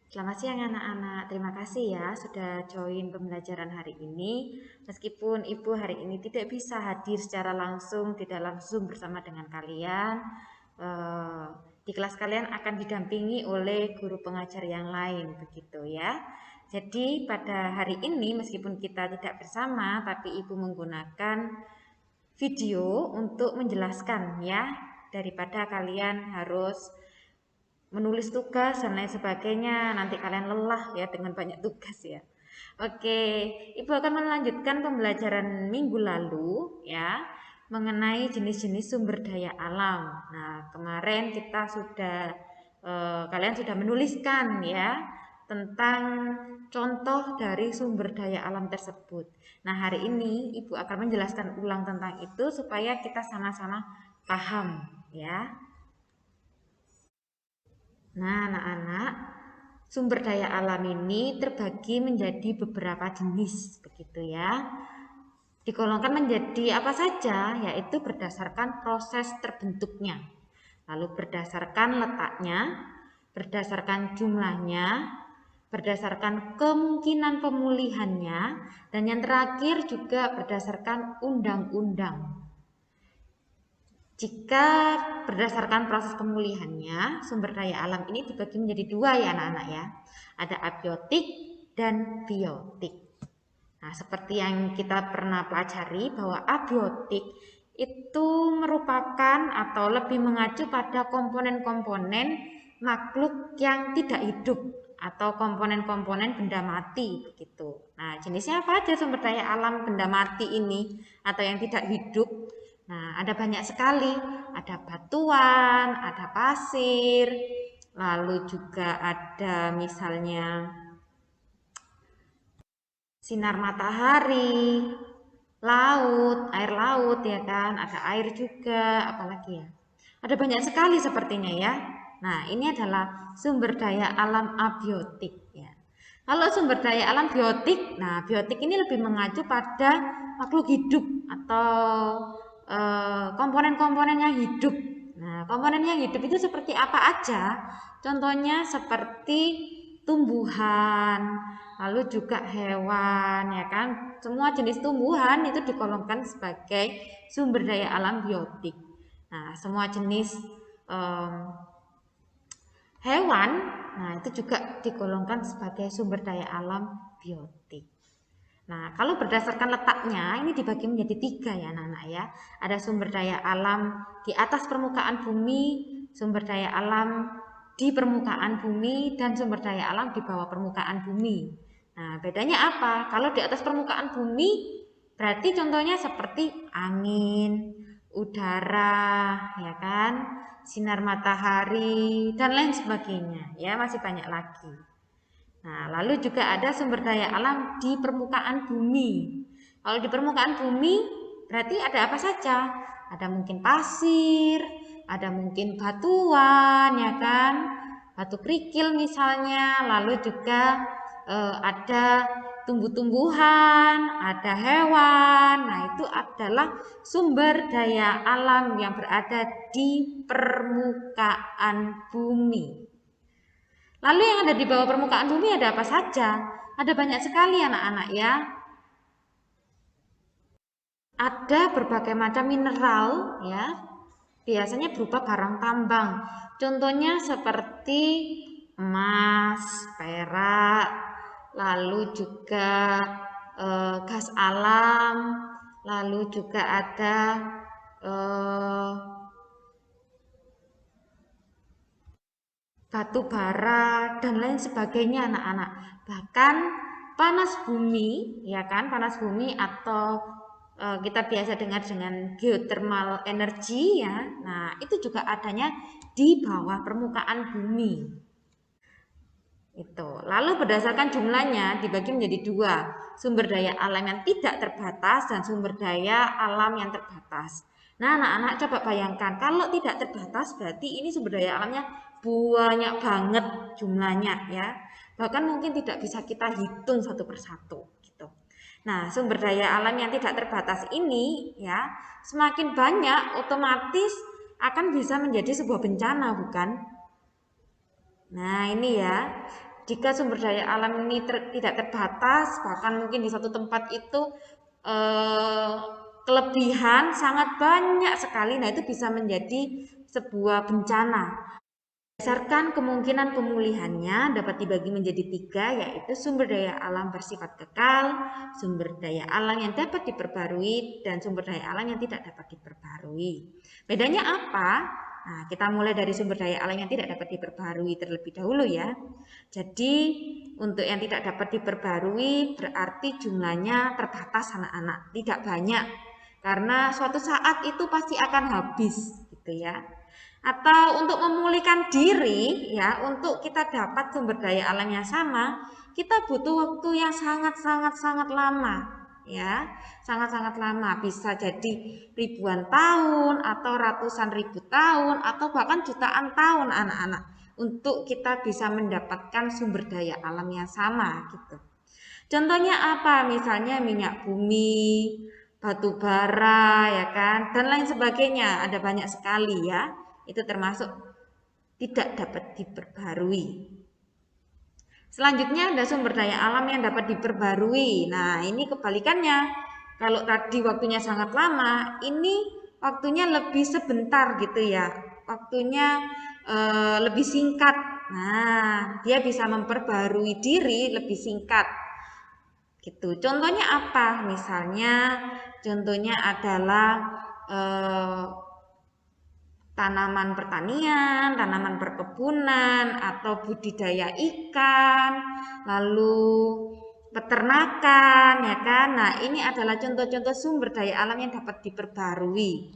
Selamat siang anak-anak, terima kasih ya sudah join pembelajaran hari ini. Meskipun Ibu hari ini tidak bisa hadir secara langsung di dalam Zoom bersama dengan kalian, eh, di kelas kalian akan didampingi oleh guru pengajar yang lain, begitu ya. Jadi pada hari ini meskipun kita tidak bersama, tapi Ibu menggunakan video untuk menjelaskan ya, daripada kalian harus menulis tugas dan lain sebagainya. Nanti kalian lelah ya dengan banyak tugas ya. Oke, Ibu akan melanjutkan pembelajaran minggu lalu ya mengenai jenis-jenis sumber daya alam. Nah, kemarin kita sudah kalian sudah menuliskan ya tentang contoh dari sumber daya alam tersebut. Nah, hari ini Ibu akan menjelaskan ulang tentang itu supaya kita sama-sama paham ya. Nah, anak-anak, sumber daya alam ini terbagi menjadi beberapa jenis, begitu ya. Digolongkan menjadi apa saja, yaitu berdasarkan proses terbentuknya, lalu berdasarkan letaknya, berdasarkan jumlahnya, berdasarkan kemungkinan pemulihannya, dan yang terakhir juga berdasarkan undang-undang. Jika berdasarkan proses pemulihannya, sumber daya alam ini dibagi menjadi dua ya anak-anak ya. Ada abiotik dan biotik. Nah, seperti yang kita pernah pelajari bahwa abiotik itu merupakan atau lebih mengacu pada komponen-komponen makhluk yang tidak hidup atau komponen-komponen benda mati begitu. Nah, jenisnya apa aja sumber daya alam benda mati ini atau yang tidak hidup? Nah, ada banyak sekali. Ada batuan, ada pasir, lalu juga ada misalnya sinar matahari, laut, air laut ya kan, ada air juga, apalagi ya. Ada banyak sekali sepertinya ya. Nah, ini adalah sumber daya alam abiotik ya. Kalau sumber daya alam biotik, nah biotik ini lebih mengacu pada makhluk hidup atau komponen-komponen yang hidup. Nah, komponen yang hidup itu seperti apa aja? Contohnya seperti tumbuhan, lalu juga hewan, ya kan? Semua jenis tumbuhan itu digolongkan sebagai sumber daya alam biotik. Nah, semua jenis um, hewan, nah itu juga digolongkan sebagai sumber daya alam biotik. Nah, kalau berdasarkan letaknya, ini dibagi menjadi tiga ya anak-anak ya. Ada sumber daya alam di atas permukaan bumi, sumber daya alam di permukaan bumi, dan sumber daya alam di bawah permukaan bumi. Nah, bedanya apa? Kalau di atas permukaan bumi, berarti contohnya seperti angin, udara, ya kan? Sinar matahari, dan lain sebagainya. Ya, masih banyak lagi. Nah, lalu juga ada sumber daya alam di permukaan bumi. Kalau di permukaan bumi berarti ada apa saja? Ada mungkin pasir, ada mungkin batuan, ya kan? Batu kerikil misalnya, lalu juga ada tumbuh-tumbuhan, ada hewan. Nah, itu adalah sumber daya alam yang berada di permukaan bumi. Lalu yang ada di bawah permukaan bumi ada apa saja? Ada banyak sekali anak-anak ya. Ada berbagai macam mineral ya. Biasanya berupa barang tambang. Contohnya seperti emas, perak, lalu juga gas alam, lalu juga ada eh, batu bara dan lain sebagainya anak-anak. Bahkan panas bumi, ya kan, panas bumi atau kita biasa dengar dengan geothermal energy ya. Nah, itu juga adanya di bawah permukaan bumi. Itu. Lalu berdasarkan jumlahnya dibagi menjadi dua, sumber daya alam yang tidak terbatas dan sumber daya alam yang terbatas. Nah, anak-anak coba bayangkan, kalau tidak terbatas berarti ini sumber daya alamnya banyak banget jumlahnya ya. Bahkan mungkin tidak bisa kita hitung satu persatu gitu. Nah, sumber daya alam yang tidak terbatas ini ya, semakin banyak otomatis akan bisa menjadi sebuah bencana, bukan? Nah, ini ya. jika sumber daya alam ini tidak terbatas, bahkan mungkin di satu tempat itu kelebihan sangat banyak sekali, nah itu bisa menjadi sebuah bencana. Berdasarkan kemungkinan pemulihannya dapat dibagi menjadi 3, yaitu sumber daya alam bersifat kekal, sumber daya alam yang dapat diperbarui, dan sumber daya alam yang tidak dapat diperbarui. Bedanya apa? Nah, kita mulai dari sumber daya alam yang tidak dapat diperbarui terlebih dahulu ya. Jadi, untuk yang tidak dapat diperbarui berarti jumlahnya terbatas anak-anak, tidak banyak. Karena suatu saat itu pasti akan habis gitu ya. Atau untuk memulihkan diri ya, untuk kita dapat sumber daya alam yang sama, kita butuh waktu yang sangat lama ya, sangat lama, bisa jadi ribuan tahun atau ratusan ribu tahun atau bahkan jutaan tahun anak-anak untuk kita bisa mendapatkan sumber daya alam yang sama gitu. Contohnya apa? Misalnya minyak bumi, batu bara ya kan, dan lain sebagainya, ada banyak sekali ya. Itu termasuk tidak dapat diperbarui. Selanjutnya ada sumber daya alam yang dapat diperbarui. Nah, ini kebalikannya. Kalau tadi waktunya sangat lama, ini waktunya lebih sebentar gitu ya. Waktunya lebih singkat. Nah, dia bisa memperbarui diri lebih singkat. Gitu. Contohnya apa? Misalnya, contohnya adalah tanaman pertanian, tanaman perkebunan, atau budidaya ikan, lalu peternakan, ya kan? Nah, ini adalah contoh-contoh sumber daya alam yang dapat diperbarui.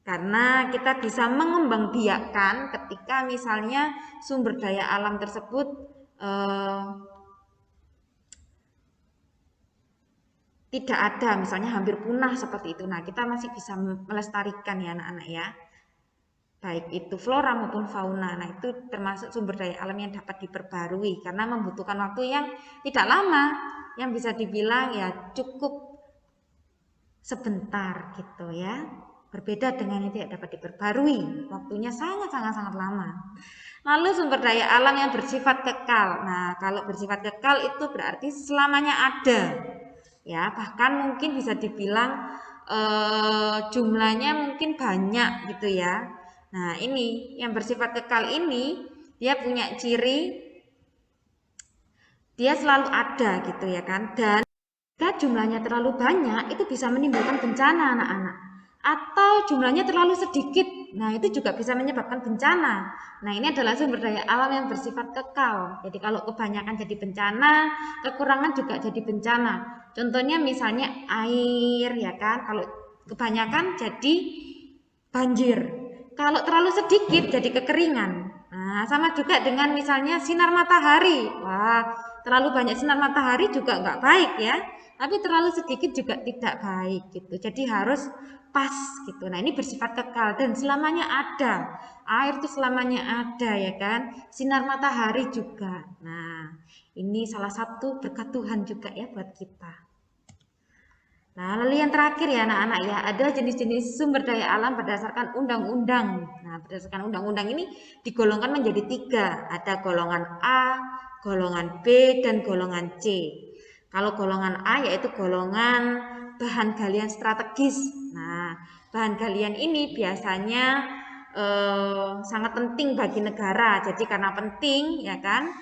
Karena kita bisa mengembangbiakkan ketika misalnya sumber daya alam tersebut tidak ada, misalnya hampir punah seperti itu. Nah, kita masih bisa melestarikan ya anak-anak ya. Baik itu flora maupun fauna. Nah, itu termasuk sumber daya alam yang dapat diperbarui karena membutuhkan waktu yang tidak lama, yang bisa dibilang ya cukup sebentar gitu ya. Berbeda dengan yang tidak dapat diperbarui, waktunya sangat lama. Lalu sumber daya alam yang bersifat kekal. Nah, kalau bersifat kekal itu berarti selamanya ada. Ya, bahkan mungkin bisa dibilang jumlahnya mungkin banyak gitu ya. Nah, ini yang bersifat kekal ini dia punya ciri dia selalu ada gitu ya kan. Dan jika jumlahnya terlalu banyak itu bisa menimbulkan bencana anak-anak. Atau jumlahnya terlalu sedikit, nah itu juga bisa menyebabkan bencana. Nah, ini adalah sumber daya alam yang bersifat kekal. Jadi kalau kebanyakan jadi bencana, kekurangan juga jadi bencana. Contohnya misalnya air ya kan, kalau kebanyakan jadi banjir. Kalau terlalu sedikit jadi kekeringan. Nah, sama juga dengan misalnya sinar matahari. Wah, terlalu banyak sinar matahari juga nggak baik ya. Tapi terlalu sedikit juga tidak baik gitu. Jadi harus pas gitu. Nah, ini bersifat kekal dan selamanya ada. Air itu selamanya ada ya kan. Sinar matahari juga. Nah, ini salah satu berkat Tuhan juga ya buat kita. Nah, lalu yang terakhir ya anak-anak ya, ada jenis-jenis sumber daya alam berdasarkan undang-undang. Nah, berdasarkan undang-undang ini digolongkan menjadi 3. Ada golongan A, golongan B, dan golongan C. Kalau golongan A yaitu golongan bahan galian strategis. Nah, bahan galian ini biasanya sangat penting bagi negara. Jadi karena penting ya kan,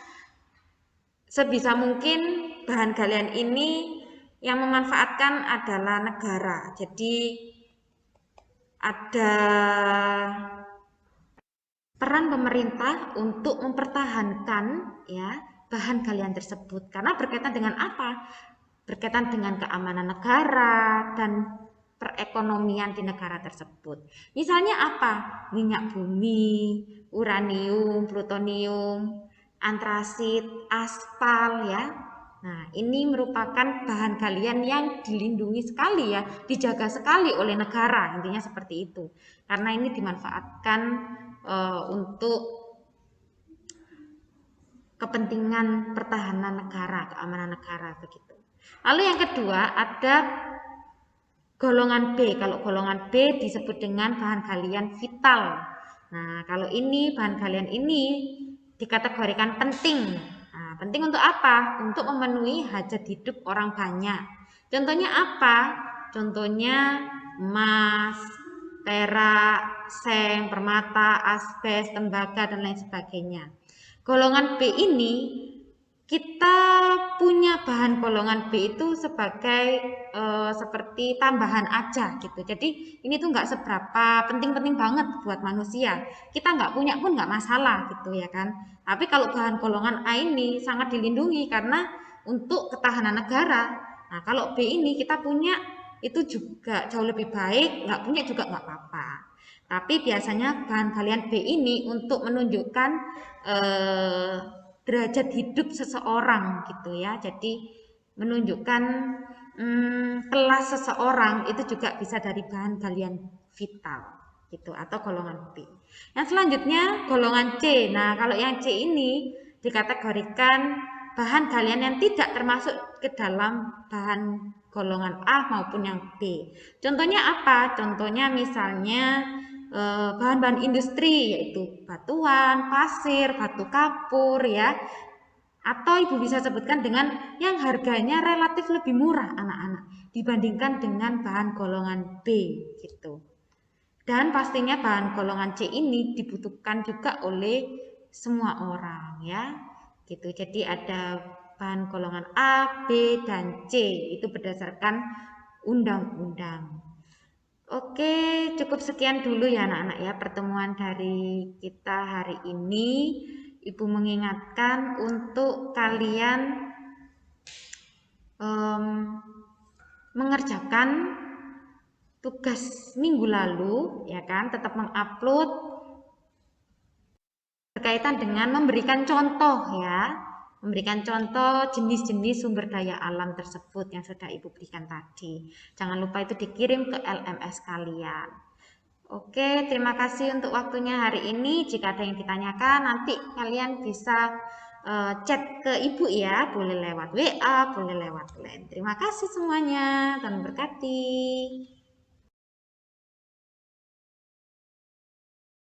sebisa mungkin bahan galian ini yang memanfaatkan adalah negara. Jadi ada peran pemerintah untuk mempertahankan ya bahan galian tersebut karena berkaitan dengan apa? Berkaitan dengan keamanan negara dan perekonomian di negara tersebut. Misalnya apa? Minyak bumi, uranium, plutonium, antrasit, aspal ya. Nah, ini merupakan bahan galian yang dilindungi sekali ya, dijaga sekali oleh negara, intinya seperti itu. Karena ini dimanfaatkan untuk kepentingan pertahanan negara, keamanan negara begitu. Lalu yang kedua ada golongan B. Kalau golongan B disebut dengan bahan galian vital. Nah, kalau ini bahan galian ini dikategorikan penting. Nah, penting untuk apa? Untuk memenuhi hajat hidup orang banyak. Contohnya apa? Contohnya emas, perak, seng, permata, asbes, tembaga, dan lain sebagainya. Golongan B ini kita punya bahan golongan B itu sebagai seperti tambahan aja gitu. Jadi ini tuh nggak seberapa penting-penting banget buat manusia. Kita nggak punya pun nggak masalah gitu ya kan. Tapi kalau bahan golongan A ini sangat dilindungi karena untuk ketahanan negara. Nah kalau B ini kita punya itu juga jauh lebih baik, nggak punya juga nggak apa-apa. Tapi biasanya bahan galian B ini untuk menunjukkan derajat hidup seseorang gitu ya. Jadi menunjukkan kelas seseorang itu juga bisa dari bahan galian vital gitu atau golongan B. Yang selanjutnya golongan C. Nah, kalau yang C ini dikategorikan bahan galian yang tidak termasuk ke dalam bahan golongan A maupun yang B. Contohnya apa? Contohnya misalnya bahan-bahan industri yaitu batuan, pasir, batu kapur ya. Atau ibu bisa sebutkan dengan yang harganya relatif lebih murah anak-anak dibandingkan dengan bahan golongan B gitu. Dan pastinya bahan golongan C ini dibutuhkan juga oleh semua orang ya. Gitu. Jadi ada bahan golongan A, B, dan C itu berdasarkan undang-undang. Oke, cukup sekian dulu ya anak-anak ya pertemuan dari kita hari ini. Ibu mengingatkan untuk kalian mengerjakan tugas minggu lalu ya kan, tetap mengupload berkaitan dengan memberikan contoh ya. Memberikan contoh jenis-jenis sumber daya alam tersebut yang sudah ibu berikan tadi. Jangan lupa itu dikirim ke LMS kalian. Oke, terima kasih untuk waktunya hari ini. Jika ada yang ditanyakan, nanti kalian bisa chat ke ibu ya. Boleh lewat WA, boleh lewat LINE. Terima kasih semuanya. Tuhan berkati.